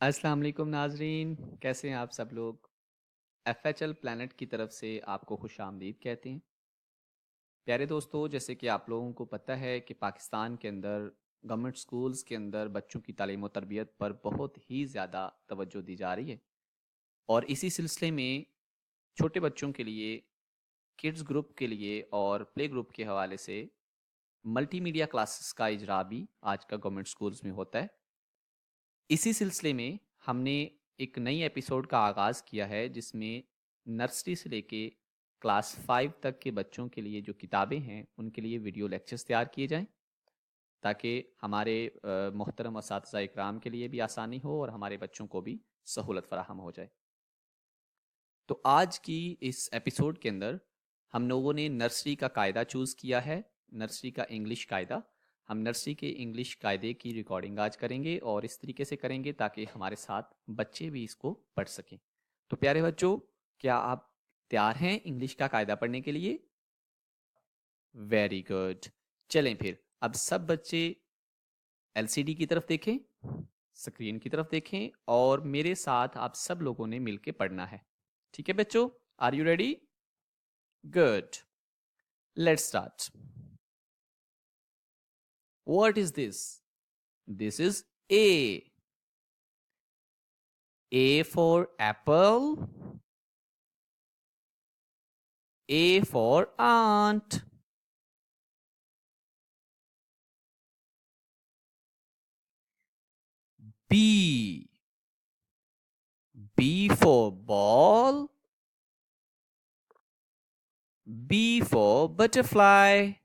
अस्सलाम वालेकुम नाजरीन, कैसे हैं आप सब लोग। FHL प्लैनेट की तरफ से आपको खुश आमदीद कहते हैं। प्यारे दोस्तों, जैसे कि आप लोगों को पता है कि पाकिस्तान के अंदर गवर्नमेंट स्कूल्स के अंदर बच्चों की तालीम और तरबियत पर बहुत ही ज़्यादा तवज्जो दी जा रही है। और इसी सिलसिले में छोटे बच्चों के लिए, किड्स ग्रुप के लिए और प्ले ग्रुप के हवाले से मल्टीमीडिया क्लासेस का इजरा भी आज का गवर्नमेंट स्कूल्स में होता है। इसी सिलसिले में हमने एक नई एपिसोड का आगाज़ किया है, जिसमें नर्सरी से लेके क्लास 5 तक के बच्चों के लिए जो किताबें हैं उनके लिए वीडियो लेक्चर्स तैयार किए जाएं, ताकि हमारे मोहतरम असातिज़ा इकराम के लिए भी आसानी हो और हमारे बच्चों को भी सहूलत फराहम हो जाए। तो आज की इस एपिसोड के अंदर हम लोगों ने नर्सरी का कायदा चूज़ किया है, नर्सरी का इंग्लिश कायदा। हम नर्सरी के इंग्लिश कायदे की रिकॉर्डिंग आज करेंगे और इस तरीके से करेंगे ताकि हमारे साथ बच्चे भी इसको पढ़ सकें। तो प्यारे बच्चों, क्या आप तैयार हैं इंग्लिश का कायदा पढ़ने के लिए? Very good. चलें फिर, अब सब बच्चे LCD की तरफ देखें, स्क्रीन की तरफ देखें और मेरे साथ आप सब लोगों ने मिलके पढ़ना है। ठीक है बच्चों, are you ready? Good, let's start. What is this? This is A. A for apple. A for aunt. B. B for ball. B for butterfly.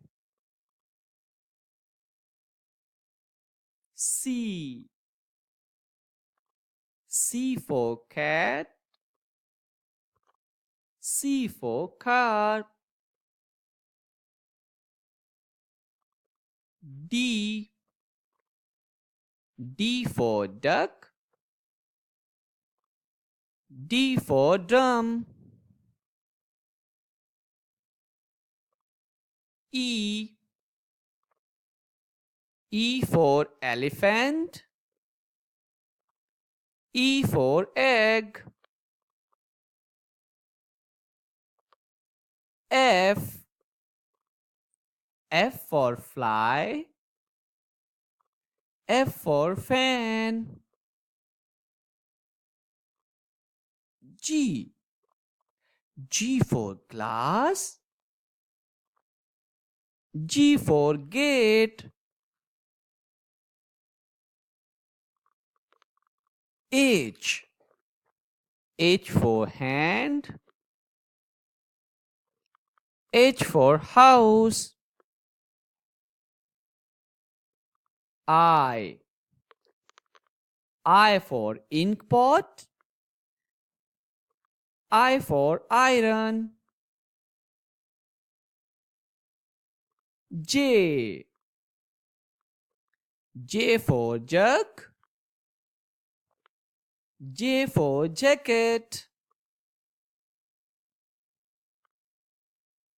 C. C for cat. C for car. D. D for duck. D for drum. E. E for elephant. E for egg. F. F for fly. F for fan. G. G for glass. G for gate. H. H for hand. H for house. I. I for ink pot. I for iron. J. J for jug. J for jacket.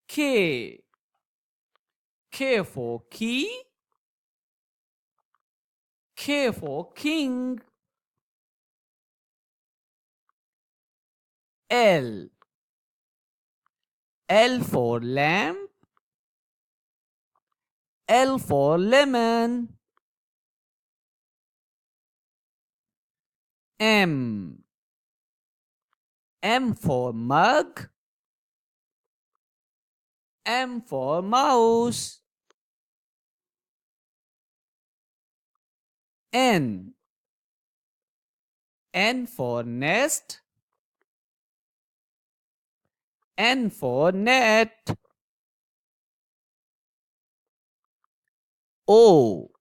K. K for key. K for king. L. L for lamp. L for lemon. M. M for mug. M for mouse. N. N for nest. N for net. O.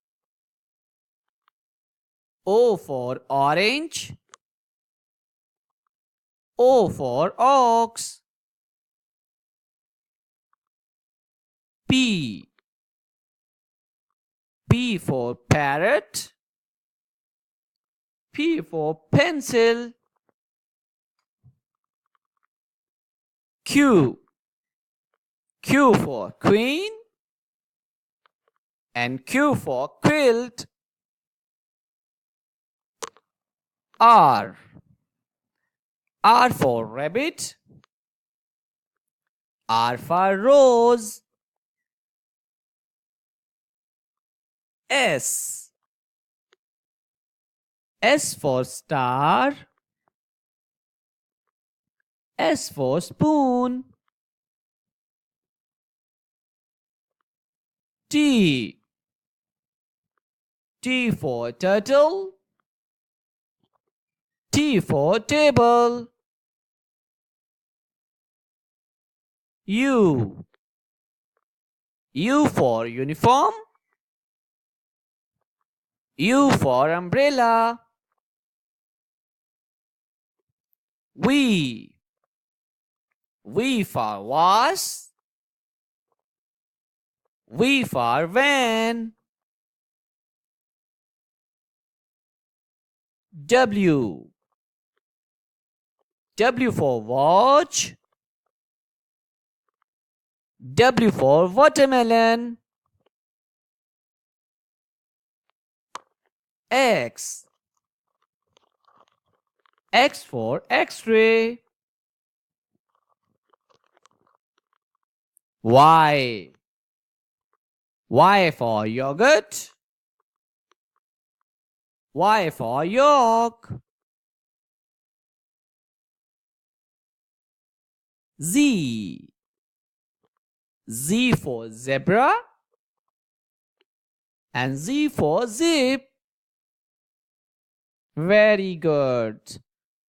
O for orange. O for ox. P. P for parrot. P for pencil. Q. Q for queen. And Q for quilt. R. R for rabbit. R for rose. S. S for star. S for spoon. T. T for turtle. T for table. U. U for uniform. U for umbrella. V. V for vase. V for van. W. W for watch. W for watermelon. X. X for X-ray. Y. Y for yogurt. Y for yolk. Z. Z for zebra. And Z for zip. Very good.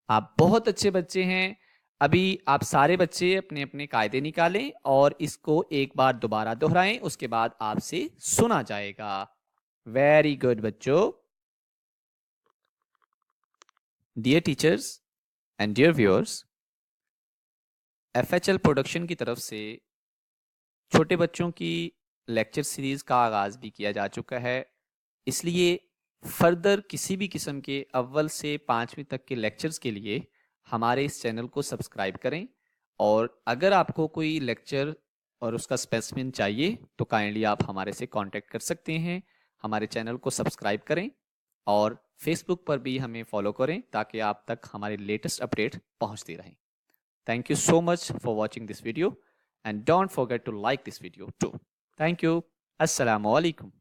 आप बहुत अच्छे बच्चे हैं। अभी आप सारे बच्चे अपने अपने कायदे निकालें और इसको एक बार दोबारा दोहराएं, उसके बाद आपसे सुना जाएगा। वेरी गुड बच्चों। Dear teachers and dear viewers, FHL production की तरफ से छोटे बच्चों की लेक्चर सीरीज का आगाज भी किया जा चुका है, इसलिए फर्दर किसी भी किस्म के अव्वल से 5वीं तक के लेक्चर्स के लिए हमारे इस चैनल को सब्सक्राइब करें। और अगर आपको कोई लेक्चर और उसका स्पेसिमेन चाहिए तो काइंडली आप हमारे से कांटेक्ट कर सकते हैं। हमारे चैनल को सब्सक्राइब करें और फेसबुक पर भी हमें फॉलो करें ताकि आप तक हमारे लेटेस्ट अपडेट पहुंचती रहें। Thank you so much for watching this video and don't forget to like this video too. Thank you. अस्सलामु अलैकुम।